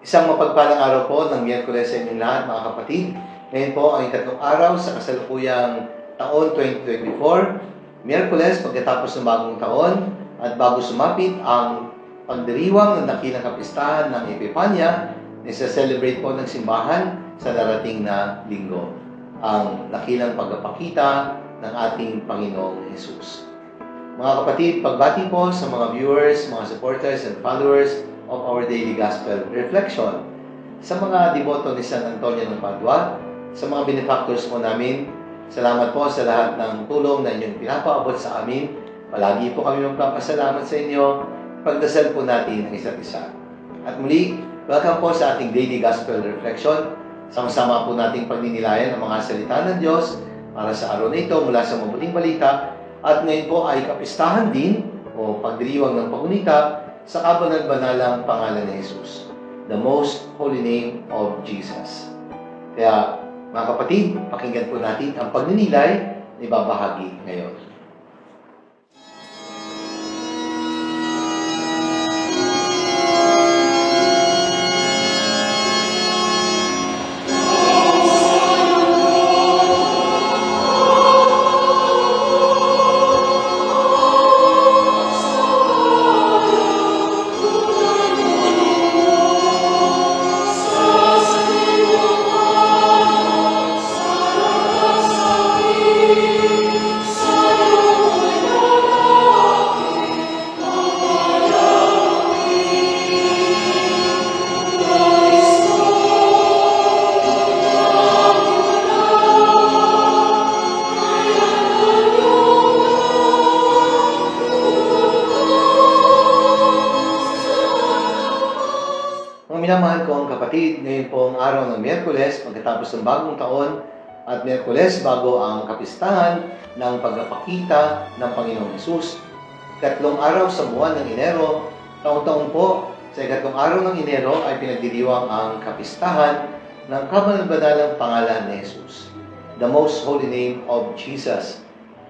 Isang mapagpalang araw po ng Miyerkules sa inyong lahat, mga kapatid. Ngayon po ang ikatlong araw sa kasalukuyang taon 2024. Miyerkules, pagkatapos ng bagong taon at bago sumapit ang pagdiriwang ng dakilang kapistahan ng Epifanya, nisa-celebrate po ng simbahan sa darating na linggo, ang dakilang pagpapakita ng ating Panginoong Hesus. Mga kapatid, pagbati po sa mga viewers, mga supporters and followers of our daily gospel reflection. Sa mga deboto ni San Antonio ng Padua, sa mga benefactors po namin, salamat po sa lahat ng tulong na inyong pinapaabot sa amin. Palagi po kami magpapasalamat sa inyo. Pagdasal po natin ang isa't isa. At muli, welcome po sa ating daily gospel reflection. Sama-sama po nating pagninilayan ang mga salita ng Diyos para sa araw na ito mula sa mabuting balita. At ngayon po ay kapistahan din o pagdiriwang ng pagunita sa kabanal-banalang pangalan ni Jesus, the most holy name of Jesus. Kaya mga kapatid, pakinggan po natin ang pagninilay na ibabahagi ngayon. Minamahal ko ang kapatid, ngayon po ang araw ng Miyerkules, pagkatapos ng bagong taon, at Miyerkules bago ang kapistahan ng pagpapakita ng Panginoong Hesus. Ikatlong araw sa buwan ng Enero, taon-taon po, sa ikatlong araw ng Enero ay pinagdiriwang ang kapistahan ng kabanal-banalang pangalan ni Hesus, the most holy name of Jesus.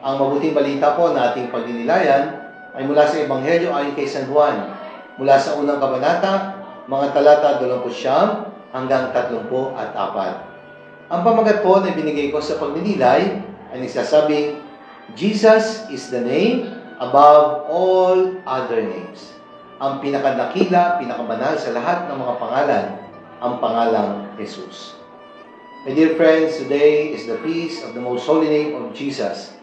Ang mabuting balita po na ating pagdinilayan ay mula sa Ebanghelyo ayon kay San Juan, mula sa unang kabanata, mga talata 29 hanggang 34. Ang pamagat po na binigay ko sa pagninilay ay nagsasabing, Jesus is the name above all other names. Ang pinakadakila, pinakabanal sa lahat ng mga pangalan, ang pangalang Jesus. My dear friends, today is the feast of the most holy name of Jesus,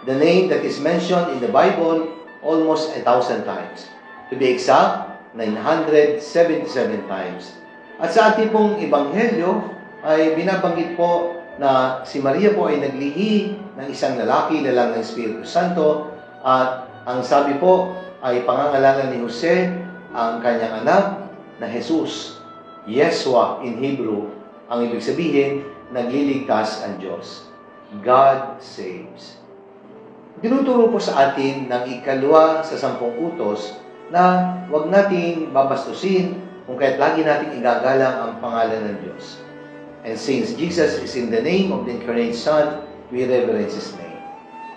the name that is mentioned in the Bible almost 1,000 times. To be exact, 977 times. At sa ating pong ebanghelyo ay binabanggit po na si Maria po ay naglihi ng isang lalaki, lalang ng Espiritu Santo, at ang sabi po ay pangangalanan ni Jose ang kanyang anak na Jesus. Yeshua in Hebrew, ang ibig sabihin, nagliligtas ang Diyos. God saves. Tinuturo po sa atin ng ikalwa sa 10 utos na huwag nating babastusin kung kaya't lagi nating igagalang ang pangalan ng Diyos. And since Jesus is in the name of the incarnate Son, we reverence His name.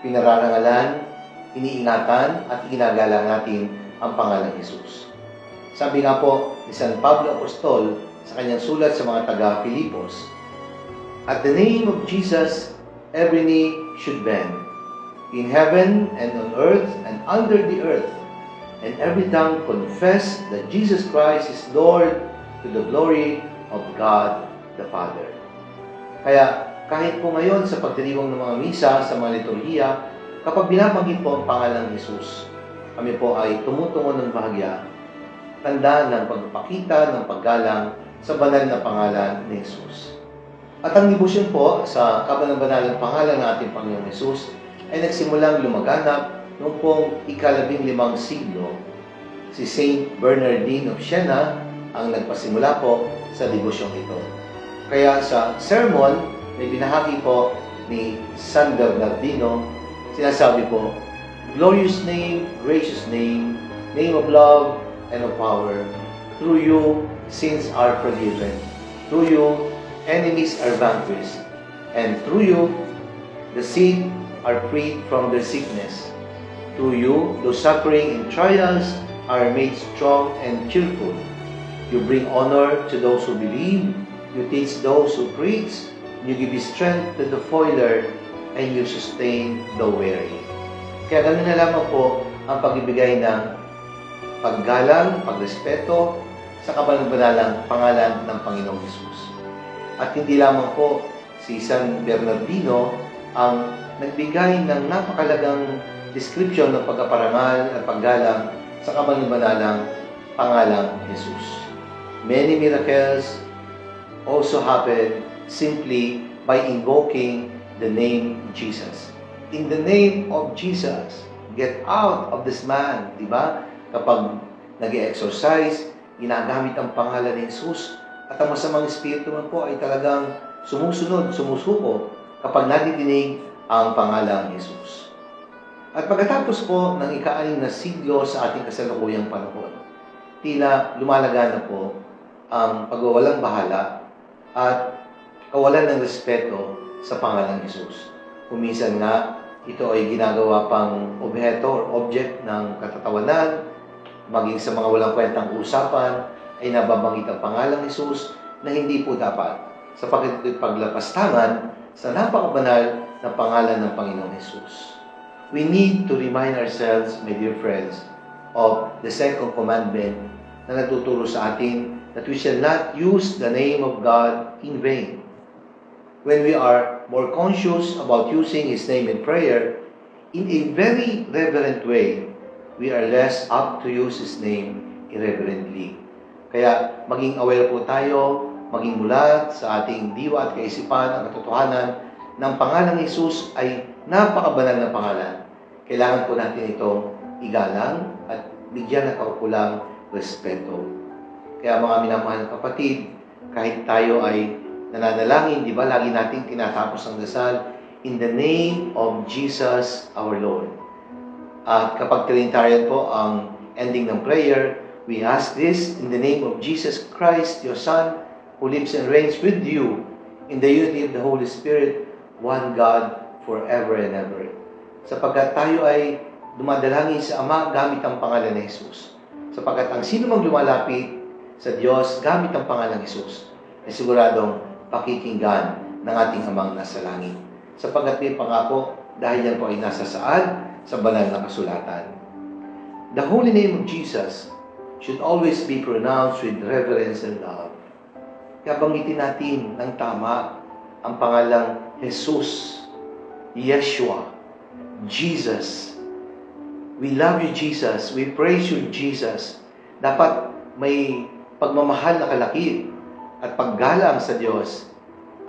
Pinararangalan, iniingatan, at ginagalang natin ang pangalan ng Jesus. Sabi nga po ni San Pablo Apostol sa kanyang sulat sa mga taga-Filipos, at the name of Jesus, every knee should bend, in heaven and on earth and under the earth, and every tongue confess that Jesus Christ is Lord to the glory of God the Father. Kaya kahit po ngayon sa pagdiriwang ng mga misa sa mga liturhiya, kapag binabanggit po ang pangalan ng Jesus, kami po ay tumutungo ng bahagya, tanda ng pagpapakita ng paggalang sa banal na pangalan ni Jesus. At ang debosyon po sa kabanal-banalang pangalan ng ating Panginoong Jesus ay nagsimulang lumaganap noong pong ika-15 siglo. Si Saint Bernardine of Siena ang nagpasimula po sa devosyong ito. Kaya sa sermon na binahagi po ni San Bernardino, sinasabi po, glorious name, gracious name, name of love and of power. Through you, sins are forgiven. Through you, enemies are vanquished. And through you, the sick are freed from their sickness. Through you, those suffering in trials are made strong and cheerful. You bring honor to those who believe. You teach those who preach. You give strength to the foiler, and you sustain the weary. Kaya ganun na lamang po ang pagbibigay ng paggalang, pagrespeto sa kabanal-banalang pangalan ng Panginoong Hesus. At hindi lamang po si San Bernardino ang nagbigay ng napakalagang description ng pagkaparangal at paggalang sa kabanal-banalang pangalang Hesus. Many miracles also happen simply by invoking the name Jesus. In the name of Jesus, get out of this man. Diba? Kapag nag-exercise, ginagamit ang pangalan ni Jesus, at ang masamang espiritu man po ay talagang sumusunod, sumusuko kapag nadidinig ang pangalan ni Jesus. At pagkatapos po ng ika-6 na siglo sa ating kasalukuyang panahon, tila lumalaga na po ang pagwawalang bahala at kawalan ng respeto sa pangalan ni Jesus. Kuminsan nga, ito ay ginagawa pang objeto or object ng katatawanan, maging sa mga walang kwentang usapan, ay nababanggit ang pangalang Jesus na hindi po dapat sapagkat ito'y paglapastangan sa napakabanal na pangalan ng Panginoong Jesus. We need to remind ourselves, my dear friends, of the second commandment na nagtuturo sa atin that we shall not use the name of God in vain. When we are more conscious about using His name in prayer, in a very reverent way, we are less apt to use His name irreverently. Kaya maging aware po tayo, maging mulat sa ating diwa at kaisipan ang katotohanan ng pangalang Jesus ay napakabanal na pangalan. Kailangan po natin itong igalang at bigyan ng kaukulang respeto. Kaya mga minamahal na kapatid, kahit tayo ay nananalangin, di ba, lagi nating tinatapos ang dasal, in the name of Jesus our Lord. At kapag Trinitarian po ang ending ng prayer, we ask this in the name of Jesus Christ, your Son, who lives and reigns with you in the unity of the Holy Spirit, one God, forever and ever. Sapagkat tayo ay dumadalangin sa Ama gamit ang pangalan ni Jesus. Sapagkat ang sino mang lumalapit sa Diyos gamit ang pangalan ni Jesus, ay siguradong pakikinggan ng ating Amang nasa langit. Sapagkat may pangako, dahil yan po ay nasa saad sa banal na kasulatan. The holy name of Jesus should always be pronounced with reverence and love. Kaya banggitin natin ng tama ang pangalang Jesus, Yeshua, Jesus. We love you, Jesus. We praise you, Jesus. Dapat may pagmamahal na kalakip at paggalang sa Diyos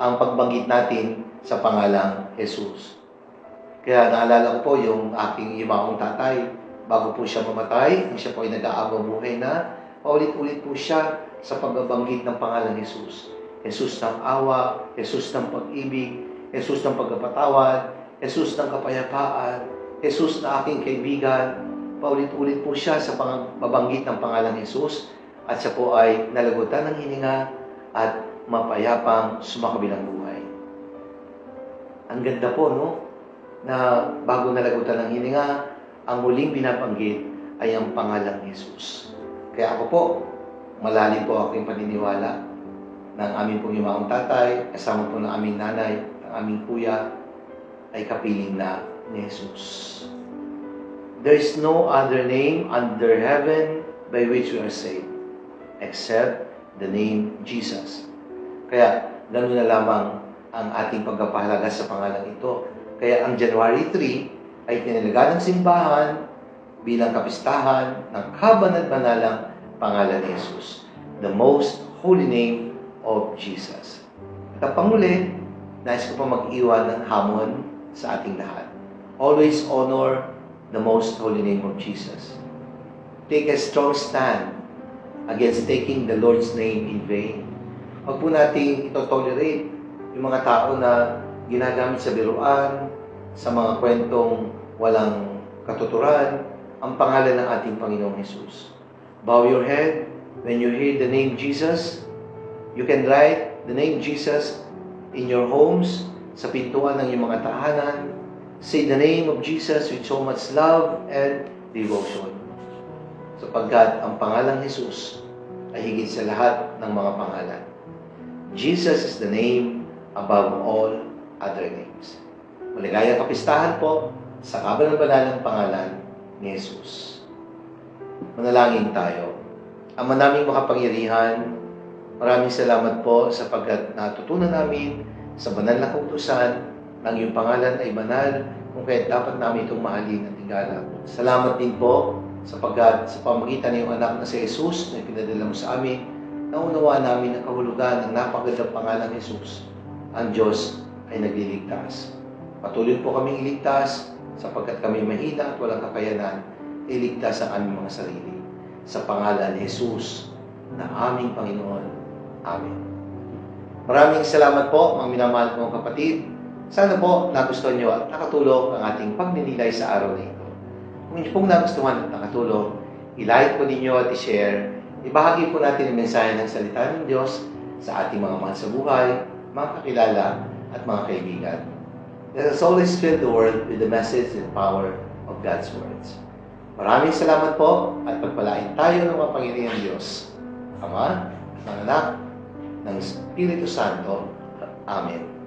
ang pagbanggit natin sa pangalang Jesus. Kaya naalala ko po yung aking imaong tatay, bago po siya mamatay, nung siya po ay nag-aabang buhay na, paulit-ulit po siya sa pagbabanggit ng pangalang Jesus. Jesus ng awa, Jesus ng pag-ibig, Jesus ng pagkapatawad, Jesus ng kapayapaan, Jesus na aking kaibigan. Paulit-ulit po siya sa pagbabanggit ng pangalang Jesus at siya po ay nalagutan ng hininga at mapayapang sumakabilang buhay. Ang ganda po, no? Na bago nalagutan ng hininga, ang muling binabanggit ay ang pangalang Jesus. Kaya ako po, malalim po ako yung paniniwala ng aming pong imaong tatay, kasama po ng aming nanay, ng aming kuya, ay kapiling na ni Jesus. There is no other name under heaven by which we are saved, except the name Jesus. Kaya, ganoon na lamang ang ating pagpapahalaga sa pangalan ito. Kaya ang January 3 ay tinalaga ng simbahan bilang kapistahan ng kabanal-banalang pangalan ni Jesus, the most holy name of Jesus. At ang panguli, nais ko pa mag-iwan ng hamon sa ating lahat. Always honor the most holy name of Jesus. Take a strong stand against taking the Lord's name in vain. Huwag po nating ito-tolerate yung mga tao na ginagamit sa biruan, sa mga kwentong walang katuturan, ang pangalan ng ating Panginoong Jesus. Bow your head when you hear the name Jesus. You can write the name Jesus in your homes, sa pintuan ng iyong mga tahanan. Say the name of Jesus with so much love and devotion. Sapagkat ang pangalang Jesus ay higit sa lahat ng mga pangalan. Jesus is the name above all other names. Maligayang kapistahan po sa kabanal-banalang pangalan ni Jesus. Manalangin tayo. Ama naming makapangyarihan, maraming salamat po sapagkat natutunan namin sa banal na kautusan ng iyong pangalan ay banal kung kaya't dapat namin itong mahalin at igalang. Salamat din po sapagkat sa pamagitan ng iyong anak na si Jesus na ipinadala mo sa amin, naunawa namin ang kahulugan ng napakagandang pangalan ng Jesus. Ang Diyos ay nagliligtas. Patuloy po kaming iligtas sapagkat kami mahina at walang kakayanan, iligtas ang aming mga sarili. Sa pangalan ni Jesus na aming Panginoon. Amen. Maraming salamat po, mga minamahal kong kapatid. Sana po nagustuhan nyo at nakatulong ang ating pagninilay sa araw na ito. Kung inyo pong nagustuhan at nakatulong, i-like po ninyo at i-share. Ibahagi po natin ang mensahe ng salita ng Diyos sa ating mga mahal sa buhay, mga kakilala at mga kaibigan. Let us always fill the world with the message and power of God's words. Maraming salamat po at pagpalain tayo ng makapangyarihan ng Diyos, Ama, ng Anak, ng Espiritu Santo. Amen.